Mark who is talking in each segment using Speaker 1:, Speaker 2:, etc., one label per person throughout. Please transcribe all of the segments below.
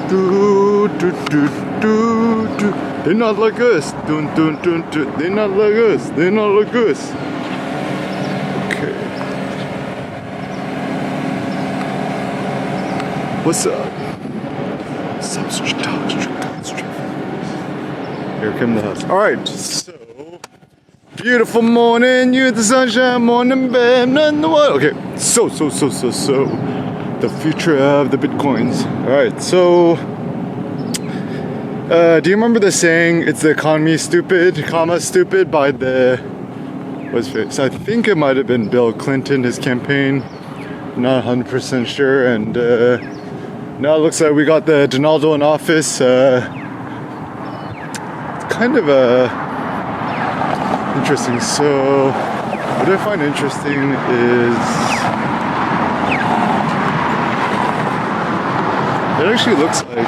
Speaker 1: Do, do, do, do, do. They're not like us. Dun, dun, dun, dun. They're not like us. They're not like us. Okay. What's up? Here come the house. Alright, so beautiful morning, you the sunshine, morning babe, nothing the what. Okay, so the future of the bitcoins. Alright, so do you remember the saying, it's the economy stupid, comma stupid, by the, what's it? So I think it might have been Bill Clinton, his campaign, not 100% sure, and now it looks like we got the Donaldo in office. Kind of interesting. So what I find interesting is it actually looks like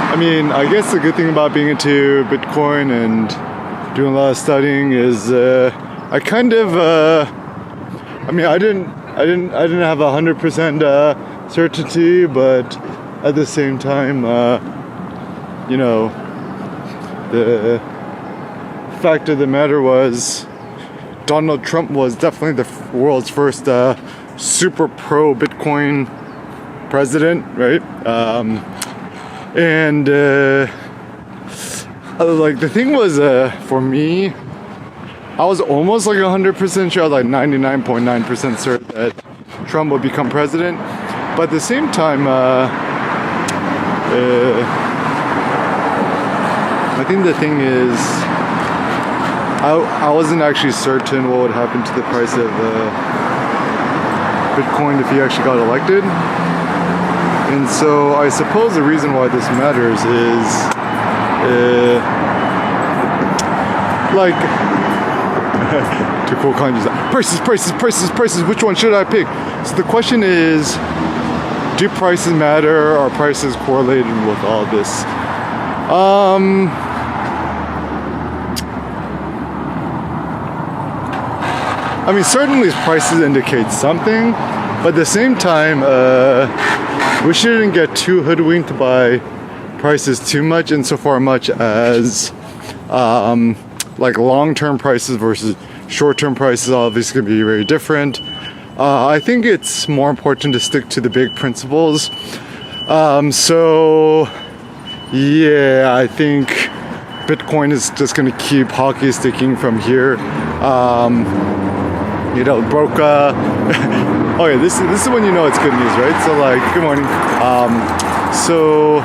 Speaker 1: I mean, I guess the good thing about being into Bitcoin and doing a lot of studying is I kind of I mean, I didn't have 100% certainty, but at the same time, you know, the fact of the matter was Donald Trump was definitely the world's first super pro Bitcoin president, right? And like the thing was, for me, I was almost like 100% sure, like 99.9% certain that Trump would become president. But at the same time, I think the thing is, I wasn't actually certain what would happen to the price of Bitcoin if he actually got elected. And so I suppose the reason why this matters is, like, to cool kanjis. Prices, which one should I pick? So the question is, do prices matter? Are prices correlated with all this? I mean, certainly prices indicate something, but at the same time, we shouldn't get too hoodwinked by prices too much, insofar much as like long-term prices versus short-term prices obviously can be very different. I think it's more important to stick to the big principles. So yeah, I think Bitcoin is just going to keep hockey sticking from here. You know, broke. Oh yeah, this is when you know it's good news, right? So like, good morning. So.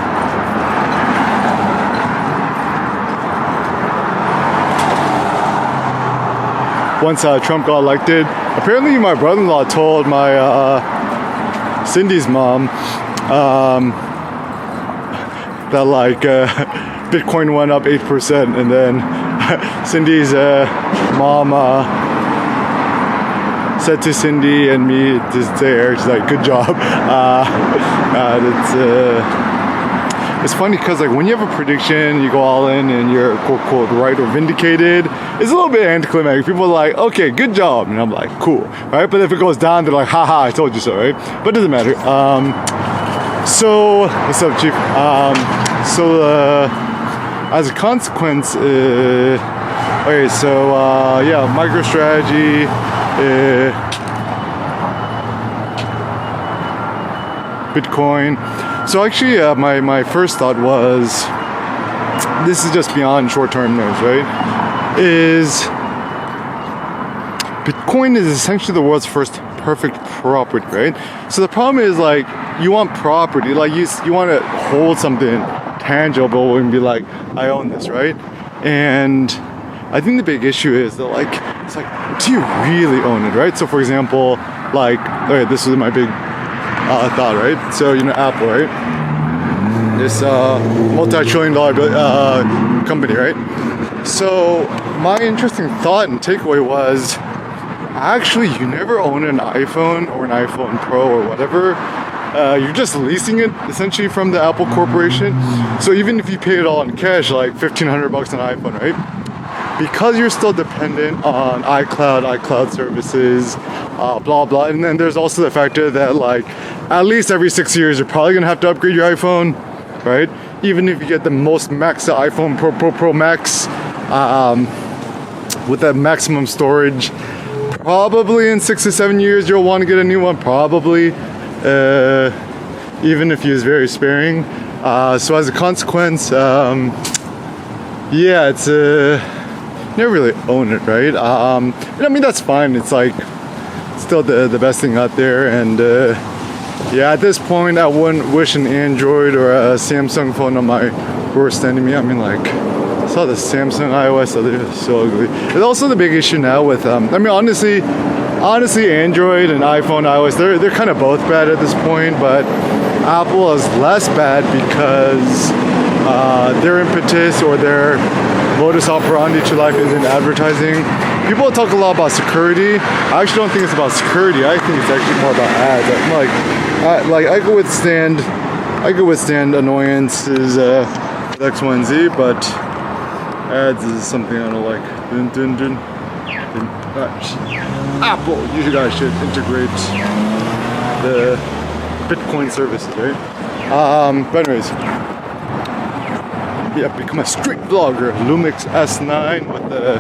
Speaker 1: Once Trump got elected, apparently my brother-in-law told my Cindy's mom that like Bitcoin went up 8%, and then Cindy's mom said to Cindy and me this day, she's like, "Good job." It's funny because like when you have a prediction, you go all in and you're quote quote right or vindicated, it's a little bit anticlimactic. People are like, okay, good job. And I'm like, cool, right? But if it goes down, they're like, haha, I told you so, right? But it doesn't matter. So, what's up, Chief? As a consequence, okay, so yeah, MicroStrategy, Bitcoin. So actually, my first thought was, this is just beyond short-term news, right? Is Bitcoin is essentially the world's first perfect property, right? So the problem is like, you want property, like you want to hold something tangible and be like, I own this, right? And I think the big issue is that like, it's like, do you really own it, right? So for example, like, okay, this was my big thought, right? So, you know, Apple, right? This multi-trillion-dollar company, right? So my interesting thought and takeaway was, actually, you never own an iPhone or an iPhone Pro or whatever. You're just leasing it essentially from the Apple Corporation. So even if you pay it all in cash, like $1,500 an iPhone, right? because you're still dependent on iCloud services, blah blah. And then there's also the factor that like at least every 6 years you're probably gonna have to upgrade your iPhone, right? Even if you get the most maxed out iPhone Pro Max with that maximum storage, probably in 6 to 7 years you'll want to get a new one, probably, even if you're very sparing. So as a consequence, yeah, it's you never really own it, right? And I mean that's fine. It's like still the best thing out there, and yeah, at this point I wouldn't wish an Android or a Samsung phone on my worst enemy. I mean, like, I saw the Samsung iOS, they're so ugly. It's also the big issue now with I mean honestly Android and iPhone iOS, they're kind of both bad at this point, but Apple is less bad because their impetus or their modus operandi to life is in advertising. People talk a lot about security. I actually don't think it's about security. I think it's actually more about ads. I could withstand annoyances with X, Y, and Z, but ads is something I don't like. Apple, you guys should integrate the Bitcoin services, right? But anyways, yeah, become a street vlogger. Lumix S9 with the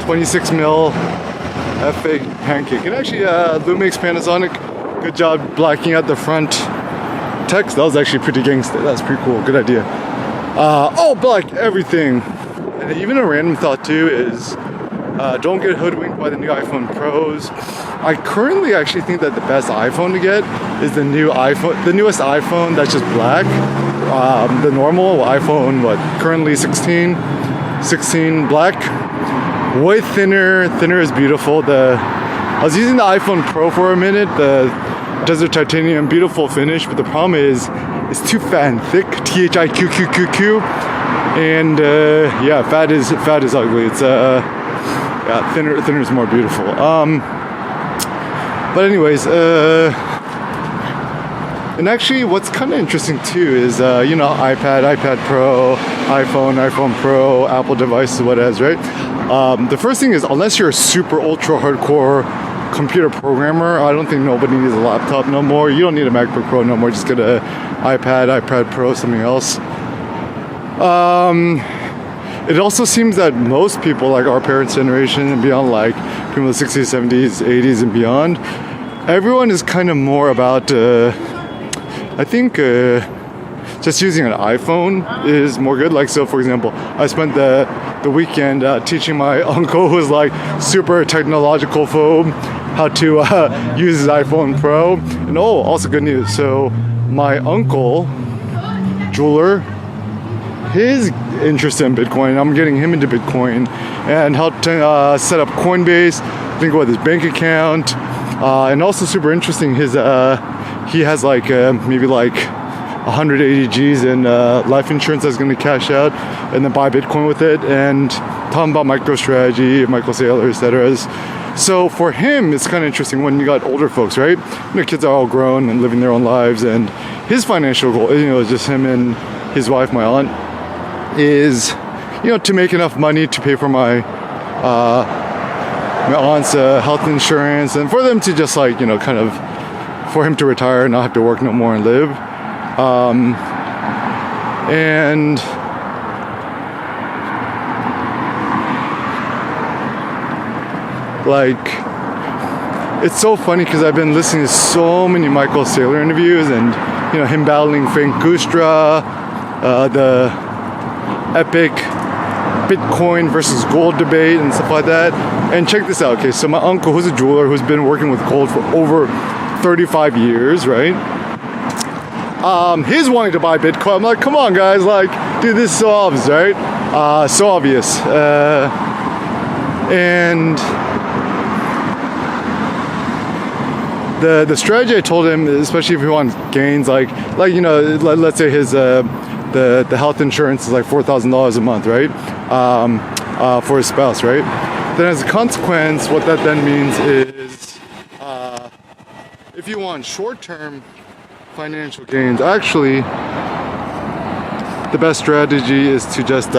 Speaker 1: 26 mil F8 pancake. And actually, Lumix Panasonic, good job blacking out the front text. That was actually pretty gangster. That's pretty cool. Good idea. Oh, black everything. And even a random thought too is don't get hoodwinked by the new iPhone Pros. I currently actually think that the best iPhone to get is the newest iPhone that's just black. The normal iPhone, currently 16 black, way thinner is beautiful. I was using the iPhone Pro for a minute, the Desert Titanium, beautiful finish, but the problem is it's too fat and thick, THIQQQQ, and yeah, fat is ugly. It's yeah, thinner is more beautiful. But anyways, and actually what's kind of interesting too is, you know, iPad Pro, iPhone Pro, Apple devices, what has, right? The first thing is, unless you're a super ultra hardcore computer programmer, I don't think nobody needs a laptop no more. You don't need a MacBook Pro no more. Just get a iPad Pro, something else. It also seems that most people, like our parents' generation and beyond, like people in the 60s, 70s, 80s and beyond, everyone is kind of more about, I think, just using an iPhone is more good. Like, so for example, I spent the weekend teaching my uncle, who's like super technological phobe, how to use his iPhone Pro. And also good news. So my uncle, jeweler, his interest in Bitcoin, I'm getting him into Bitcoin and helped set up Coinbase, think about his bank account, and also super interesting, his he has like maybe like 180 G's in life insurance that's going to cash out and then buy Bitcoin with it, and talking about MicroStrategy, Michael Saylor, etc. So for him, it's kind of interesting when you got older folks, right? You know, kids are all grown and living their own lives, and his financial goal, you know, is just him and his wife, my aunt, is, you know, to make enough money to pay for my aunt's health insurance, and for them to just like, you know, kind of for him to retire and not have to work no more and live. And like, it's so funny because I've been listening to so many Michael Saylor interviews, and you know, him battling Frank Gustra, the epic Bitcoin versus gold debate and stuff like that. And check this out. Okay, so my uncle, who's a jeweler, who's been working with gold for over 35 years, right? He's wanting to buy Bitcoin. I'm like, come on, guys, like, dude, this is so obvious, right? So obvious. And the strategy I told him, especially if he wants gains, like you know, let's say his the health insurance is like $4,000 a month, right? For his spouse, right? Then as a consequence, what that then means is, if you want short-term financial gains, actually, the best strategy is to just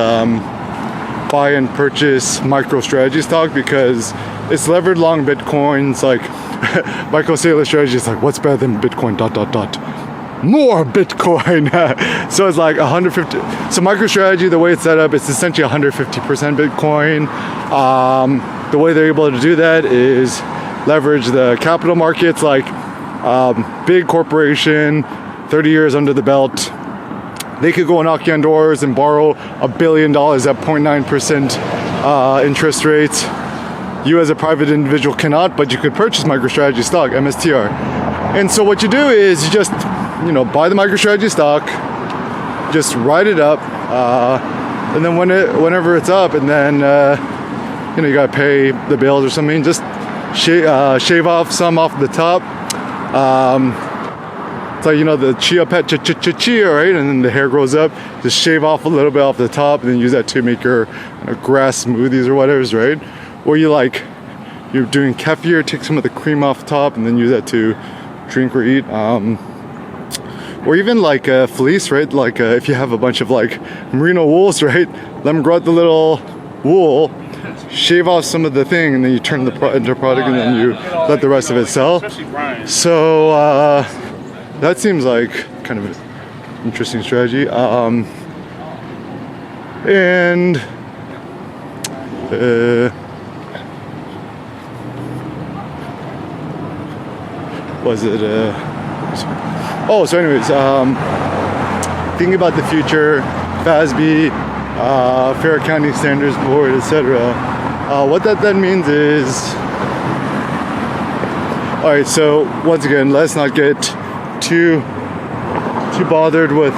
Speaker 1: buy and purchase MicroStrategy stock because it's levered long Bitcoins. Like Michael Saylor strategy is like, what's better than Bitcoin? ... More Bitcoin. So it's like 150. So MicroStrategy, the way it's set up, it's essentially 150% Bitcoin. The way they're able to do that is leverage the capital markets, like big corporation, 30 years under the belt. They could go knocking on doors and borrow $1 billion at 0.9% interest rates. You as a private individual cannot, but you could purchase MicroStrategy stock, MSTR. And so what you do is you just, buy the MicroStrategy stock, just write it up, and then whenever it's up, and then you gotta pay the bills or something. Just shave off some off the top. It's like the chia pet chia, right? And then the hair grows up. Just shave off a little bit off the top, and then use that to make your grass smoothies or whatever, right? Or you're doing kefir, take some of the cream off top, and then use that to drink or eat. Or even like a fleece, right? Like if you have a bunch of like merino wools, right? Let them grow out the little wool, shave off some of the thing, and then you turn the into product, and then you let the rest of it sell. So that seems like kind of an interesting strategy. So anyways, thinking about the future, FASB, Fair Accounting Standards Board, etc. What that then means is, all right. So once again, let's not get too bothered with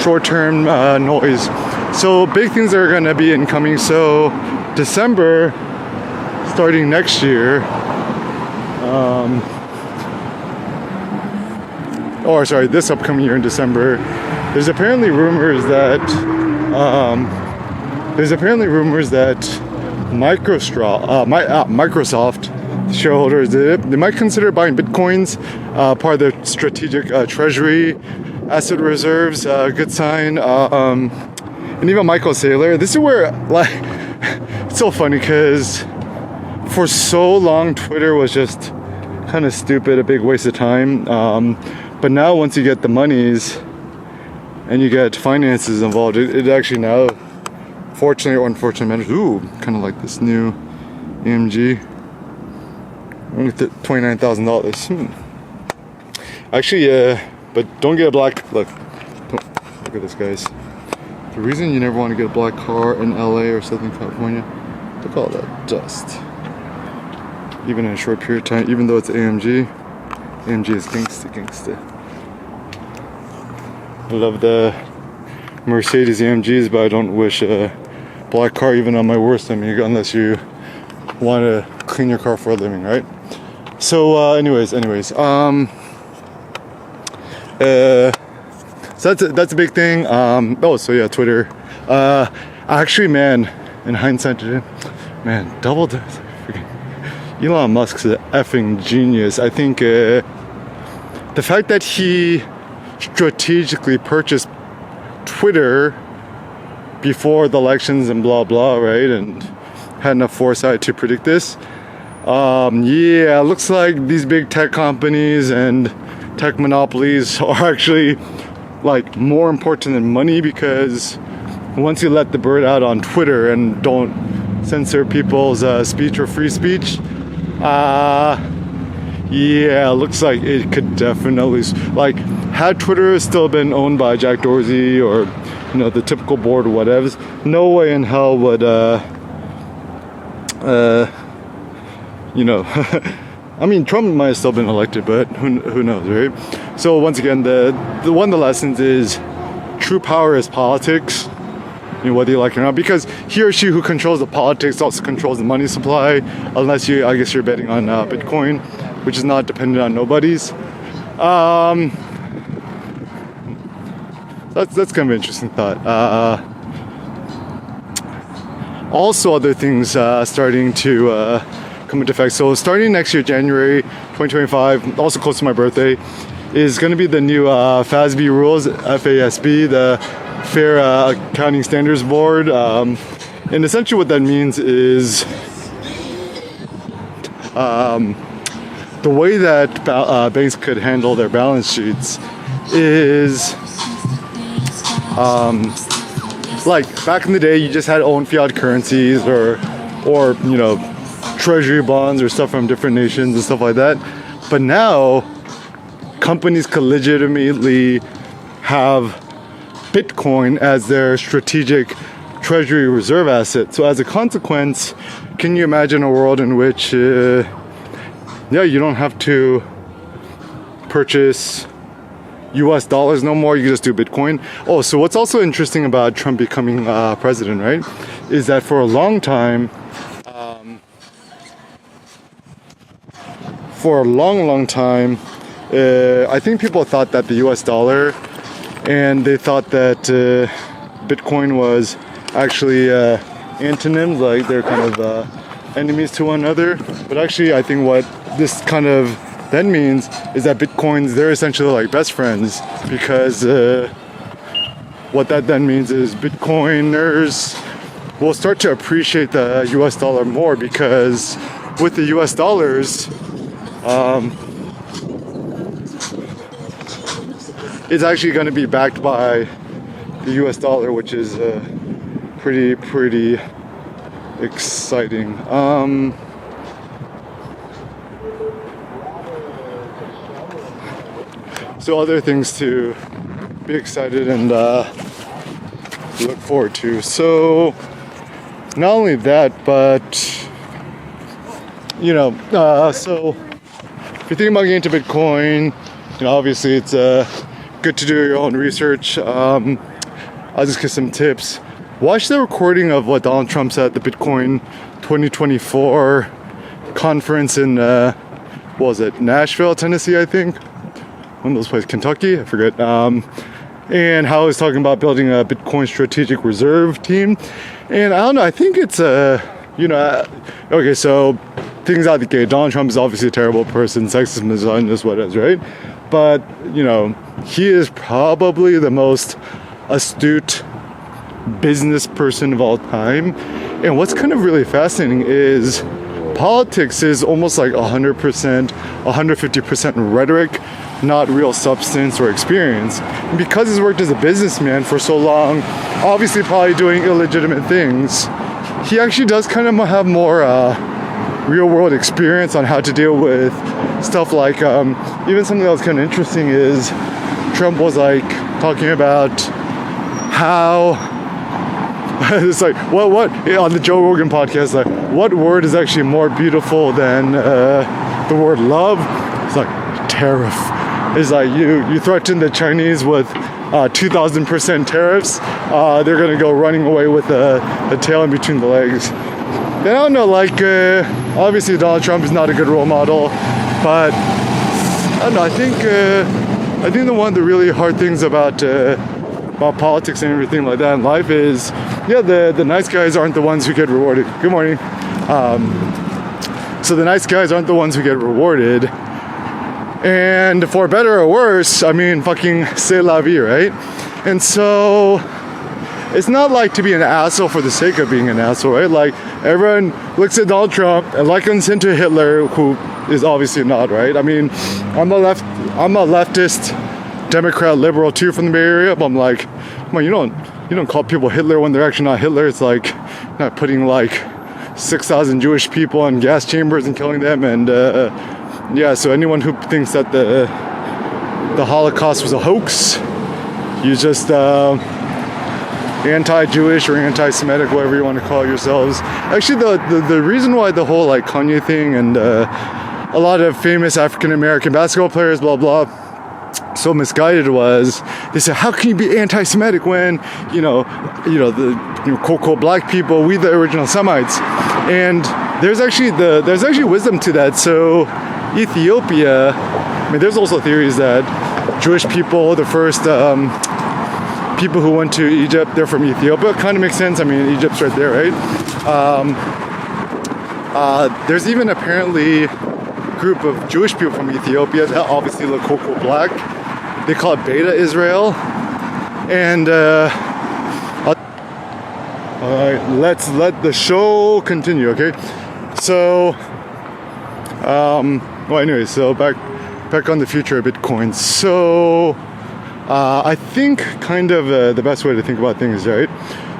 Speaker 1: short-term noise. So big things are going to be incoming. So December, starting next year. This upcoming year in December, there's apparently rumors that Microsoft shareholders, they might consider buying Bitcoins, part of their strategic treasury asset reserves. Good sign. And even Michael Saylor. This is where it's so funny because for so long Twitter was just kind of stupid, a big waste of time. But now once you get the monies and you get finances involved, it actually now, fortunately or unfortunately, matters. Ooh, kind of like this new AMG, only $29,000. Actually, but don't get a black. Look at this, guys. The reason you never want to get a black car in LA or Southern California, look at all that dust. Even in a short period of time, even though it's AMG is gangsta. I love the Mercedes AMGs, but I don't wish a black car even on my worst enemy, unless you want to clean your car for a living, right? So anyways, so that's a big thing. Twitter. Actually, man, in hindsight today, double the freaking Elon Musk's an effing genius. I think the fact that he strategically purchased Twitter before the elections and blah blah, right, and had enough foresight to predict this. Looks like these big tech companies and tech monopolies are actually like more important than money, because once you let the bird out on Twitter and don't censor people's speech or free speech, looks like it could definitely, like, had Twitter still been owned by Jack Dorsey or the typical board or whatever, no way in hell would I mean, Trump might have still been elected, but who knows, right? So once again, the one of the lessons is true power is politics, whether you like it or not, because he or she who controls the politics also controls the money supply, unless I guess you're betting on Bitcoin, which is not dependent on nobody's. That's kind of an interesting thought. Also, other things starting to come into effect. So starting next year, January 2025, also close to my birthday, is going to be the new FASB rules, FASB, the Fair Accounting Standards Board. And essentially what that means is the way that banks could handle their balance sheets is like back in the day, you just had own fiat currencies or you know, treasury bonds or stuff from different nations and stuff like that. But now companies could legitimately have Bitcoin as their strategic treasury reserve asset. So as a consequence, can you imagine a world in which you don't have to purchase US dollars no more, you can just do Bitcoin. Oh, so what's also interesting about Trump becoming president, right, is that for a long time, I think people thought that the US dollar, and they thought that Bitcoin was actually antonyms, like they're kind of enemies to one another. But actually, I think what this kind of then means is that Bitcoins, they're essentially like best friends, because what that then means is Bitcoiners will start to appreciate the US dollar more, because with the US dollars, it's actually going to be backed by the US dollar, which is pretty exciting. So other things to be excited and look forward to. So not only that, but you know, so if you're thinking about getting into Bitcoin, you know, obviously it's good to do your own research. I'll just give some tips. Watch the recording of what Donald Trump said at the Bitcoin 2024 conference in what was it, Nashville, Tennessee, I think. One of those places, Kentucky, I forget. And how he's talking about building a Bitcoin strategic reserve team. And I don't know, I think it's okay, so things out the gate. Donald Trump is obviously a terrible person, sexist, misogynist, what is, right? But, you know, he is probably the most astute business person of all time. And what's kind of really fascinating is politics is almost like 100%, 150% rhetoric, not real substance or experience. And because he's worked as a businessman for so long, obviously probably doing illegitimate things, he actually does kind of have more real world experience on how to deal with stuff like, even something that was kind of interesting is Trump was like talking about how it's like what on the Joe Rogan podcast, like what word is actually more beautiful than the word love? It's like tariff. It's like you threaten the Chinese with 2,000% tariffs, they're gonna go running away with the tail in between the legs. And I don't know, like obviously Donald Trump is not a good role model, but I don't know. I think one of the really hard things about politics and everything like that in life is, the nice guys aren't the ones who get rewarded. Good morning. So the nice guys aren't the ones who get rewarded. And for better or worse, I mean, fucking c'est la vie, right? And so it's not like to be an asshole for the sake of being an asshole, right? Like everyone looks at Donald Trump and likens him to Hitler, who is obviously not, right? I mean, I'm a leftist, Democrat, liberal too from the Bay Area, but I'm like, come on, you don't call people Hitler when they're actually not Hitler. It's like not putting like 6,000 Jewish people in gas chambers and killing them, and so anyone who thinks that the Holocaust was a hoax, you just anti-Jewish or anti-Semitic, whatever you want to call yourselves. Actually, the reason why the whole like Kanye thing and a lot of famous African-American basketball players, blah blah, so misguided was, they said, how can you be anti-Semitic when the quote black people, we the original Semites? And there's actually wisdom to that. So Ethiopia, I mean, there's also theories that Jewish people, the first people who went to Egypt, they're from Ethiopia. It kind of makes sense. I mean, Egypt's right there, right? There's even apparently a group of Jewish people from Ethiopia that obviously look quote black. They call it Beta Israel. And alright, let's let the show continue, okay? So, well, anyway, so back on the future of Bitcoin. So, I think kind of the best way to think about things, right?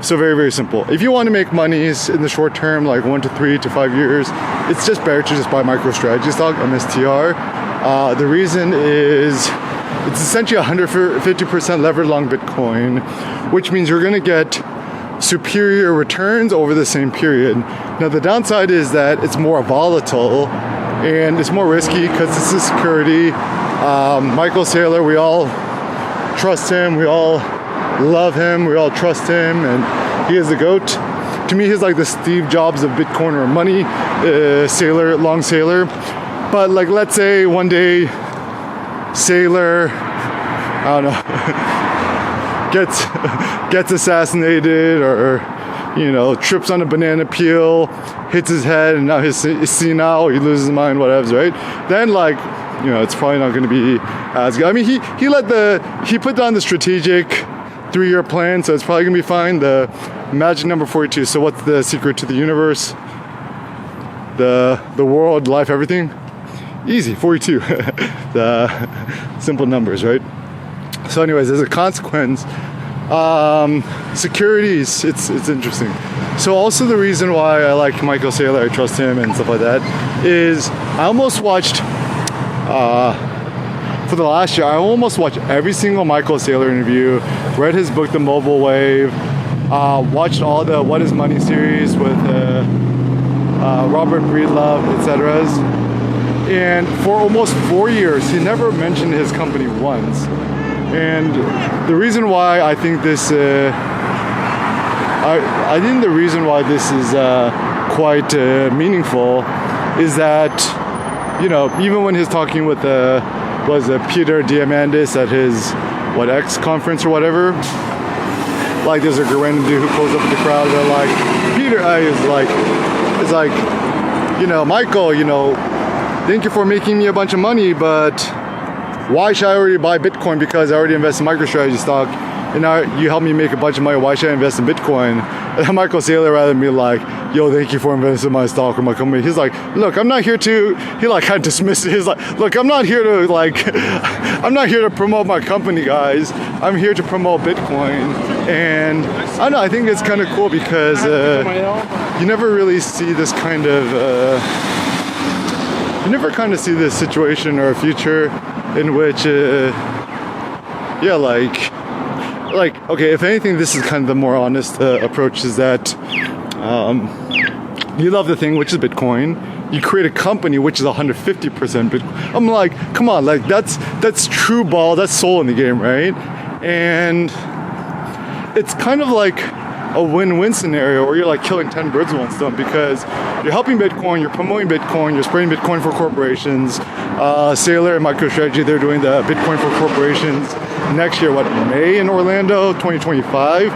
Speaker 1: So very, very simple. If you want to make monies in the short term, like 1 to 3 to 5 years, it's just better to just buy MicroStrategy stock, MSTR. The reason is it's essentially 150% levered long Bitcoin, which means you're going to get superior returns over the same period. Now, the downside is that it's more volatile and it's more risky because it's a security. Michael Saylor, we all trust him, we all love him, we all trust him, and he is the GOAT. To me, he's like the Steve Jobs of Bitcoin or money, Saylor, long Saylor. But like, let's say one day Saylor, I don't know, gets assassinated, or you know, trips on a banana peel, hits his head, and now he's senile, he loses his mind, whatever, right? Then like, you know, it's probably not going to be as good. I mean, he put down the strategic 3-year plan, so it's probably gonna be fine. The magic number 42. So what's the secret to the universe? The world, life, everything? Easy, 42. The simple numbers, right? So anyways, as a consequence, securities, it's interesting. So also the reason why I like Michael Saylor, I trust him and stuff like that, is I almost watched for the last year, I almost watched every single Michael Saylor interview, read his book, The Mobile Wave, watched all the What is Money series with Robert Breedlove, etc. And for almost 4 years, he never mentioned his company once. And the reason why I think this, I think the reason why this is quite meaningful is that, you know, even when he's talking with Peter Diamandis at his X conference or whatever, like there's a random dude who pulls up in the crowd, they're like, Peter, it's like, you know, Michael, you know, thank you for making me a bunch of money, but why should I already buy Bitcoin? Because I already invest in MicroStrategy stock, and now you helped me make a bunch of money, why should I invest in Bitcoin? And Michael Saylor, rather than be like, yo, thank you for investing in my stock or my company, he's like, look, I'm not here to, he like kind of dismissed it. He's like, look, I'm not here to like, I'm not here to promote my company, guys. I'm here to promote Bitcoin. And I don't know, I think it's kind of cool because you never really see this kind of, you never kind of see this situation or a future in which, yeah, like, okay, if anything, this is kind of the more honest approach, is that you love the thing, which is Bitcoin. You create a company, which is 150% Bitcoin. I'm like, come on, like that's true ball, that's soul in the game, right? And it's kind of like a win-win scenario where you're like killing 10 birds with one stone, because you're helping Bitcoin, you're promoting Bitcoin, you're spreading Bitcoin for corporations. Saylor and MicroStrategy, they're doing the Bitcoin for corporations next year, May in Orlando, 2025.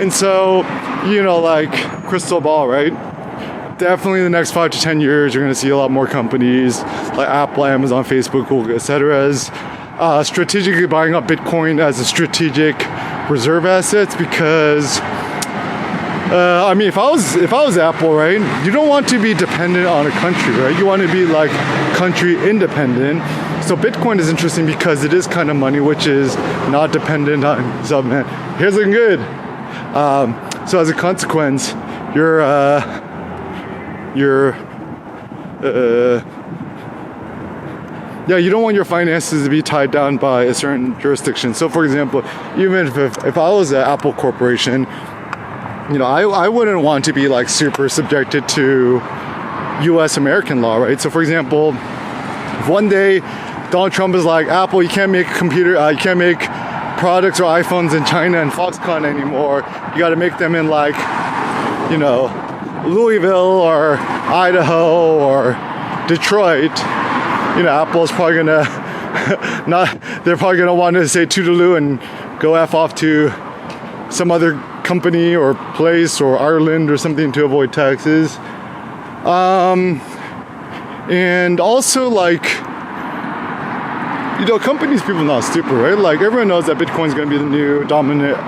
Speaker 1: And so, you know, like crystal ball, right? Definitely in the next 5 to 10 years, you're going to see a lot more companies like Apple, Amazon, Facebook, Google, etc. Strategically buying up Bitcoin as a strategic reserve assets, because I mean, if I was Apple, right, you don't want to be dependent on a country, right? You want to be like country independent. So Bitcoin is interesting because it is kind of money which is not dependent on something. Here's looking good. So as a consequence, yeah, you don't want your finances to be tied down by a certain jurisdiction. So for example, even if I was an Apple Corporation, you know, I wouldn't want to be like super subjected to US American law, right? So for example, if one day Donald Trump is like, Apple, you can't make you can't make products or iPhones in China and Foxconn anymore. You got to make them in like, you know, Louisville or Idaho or Detroit. You know, Apple's probably gonna they're probably gonna want to say toodaloo and go F off to some other company or place or Ireland or something to avoid taxes. And also, like, you know, companies, people are not stupid, right? Like, everyone knows that Bitcoin's going to be the new dominant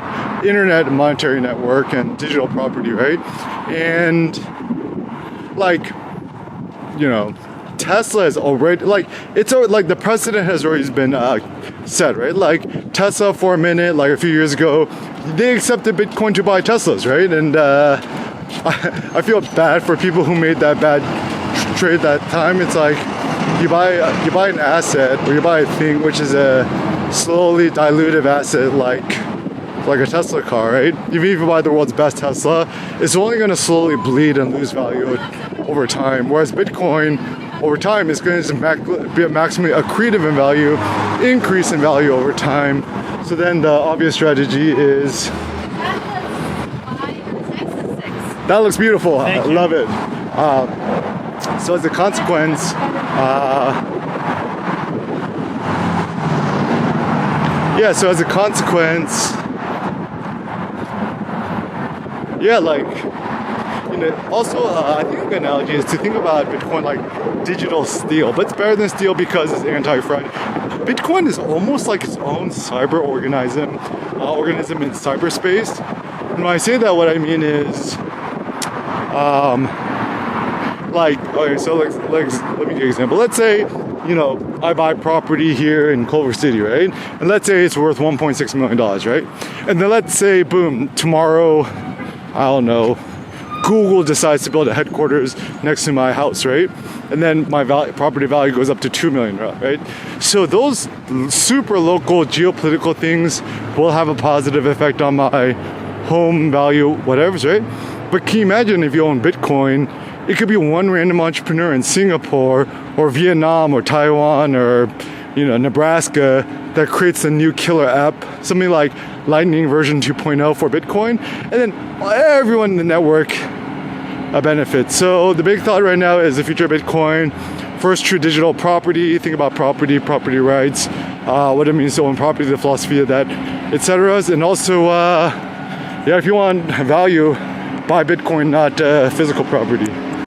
Speaker 1: internet monetary network and digital property, right? And like, you know, Tesla is already like like the precedent has already been set, right? Like Tesla for a minute, like a few years ago, they accepted Bitcoin to buy Teslas, right? And I feel bad for people who made that bad trade that time. It's like you buy an asset, or you buy a thing which is a slowly dilutive asset, like a Tesla car, right? Even if you buy the world's best Tesla, it's only going to slowly bleed and lose value over time. Whereas Bitcoin, over time, is going to be maximally accretive in value, increase in value over time. So then the obvious strategy is... That looks beautiful. I love it. So as a consequence, like, you know, also I think a good analogy is to think about Bitcoin like digital steel, but it's better than steel because it's anti-fraud. Bitcoin is almost like its own cyber organism in cyberspace. And when I say that, what I mean is, like, okay, so like let me give you an example. Let's say, you know, I buy property here in Culver City, right? And let's say it's worth $1.6 million, right? And then let's say, boom, tomorrow, I don't know, Google decides to build a headquarters next to my house, right? And then my property value goes up to $2 million, right? So those super local geopolitical things will have a positive effect on my home value, whatever, right? But can you imagine if you own Bitcoin? It could be one random entrepreneur in Singapore or Vietnam or Taiwan or, you know, Nebraska that creates a new killer app, something like Lightning version 2.0 for Bitcoin, and then everyone in the network benefits. So the big thought right now is the future of Bitcoin. First, true digital property. Think about property rights, what it means to own property, the philosophy of that, etc. And also, if you want value, buy Bitcoin, not physical property.